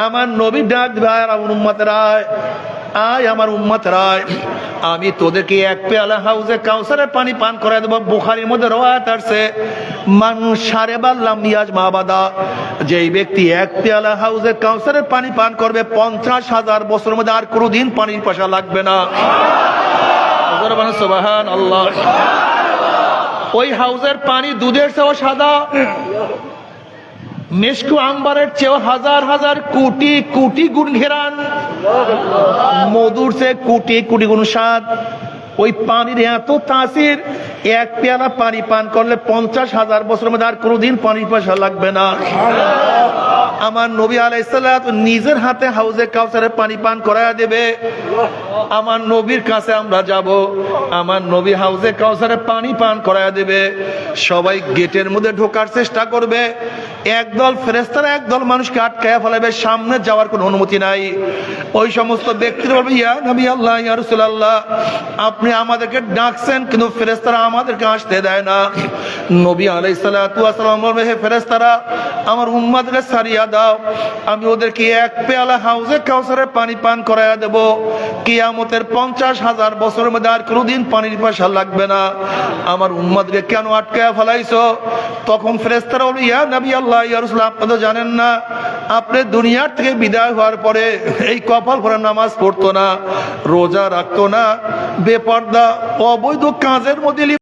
আমার নবী ডাক ভাই আমার উম্মতেরা, আয় আমার উম্মতেরা, আমি তোদেরকে এক পেয়ালা হাউজে কাউসারের পানি পান করায় দেবো। বুখারীর মধ্যে রওয়ায়াত আছে, মান শারিবা লাম ইয়াজমা আবাদা, যেই ব্যক্তি এক পেয়ালা হাউজে কাউসারের পানি পান করবে 50,000 বছরের মধ্যে আর কোনোদিন পানির পিপাসা লাগবে না। সুবহানাল্লাহ। ওই হাউজের পানি দুধের চেয়েও সাদা, মিশকু আম্বারের চেয়েও হাজার হাজার কোটি কোটি গুণ ঘেরান, মধুর চেয়ে কোটি কোটি গুণ স্বাদ। ওই পানির এত তাসির, এক পেয়ালা পানি পান করলে 50,000 বছরের মধ্যে আর কোনোদিন পানির পিপাসা লাগবে না। আমার নবী আলাইহিস সালাত নিজের হাতে হাউজে কাউসারের পানি পান করায়া দেবে। আমার নবীর কাছে আমরা যাব, আমার নবী হাউজে কাউসারের পানি পান করায়া দেবে। সবাই গেটের মধ্যে ঢোকার চেষ্টা করবে, একদল ফেরেশতারা একদল মানুষকে আটকায়া ফেলাবে, সামনে যাওয়ার কোনো অনুমতি নাই। ওই সমস্ত ব্যক্তিরা বলবে, ইয়া নবী আল্লাহ, ইয়া রাসূলুল্লাহ, আপনি আমাদেরকে ডাকছেন কিন্তু ফেরেশতারা আমাদেরকে আসতে দেয় না। নবী আলাইহিস সালাতু ওয়াস সালাম বলবে, হে ফেরেশতারা, আমার উম্মতকে সারিয়া দাও, আমি ওদেরকে এক পেয়ালা হাউজে কাউসারের পানি পান করায়া দেব। কিয়ামতের 50,000 বছরের মধ্যে আর কোনোদিন পানির পিপাসা লাগবে না। আমার উম্মতকে কেন আটকায়া ফেলাইছো? তখন ফেরেশতারা বলবে, ইয়া নবী আল্লাহ, ইয়া রাসূলুল্লাহ, আপনি তো জানেন না, আপনি দুনিয়ার থেকে বিদায় হওয়ার পরে এই কপাল ভরে নামাজ পড়তো না, রোজা রাখতো না, বেপর্দা অবৈধ কাজের মধ্যে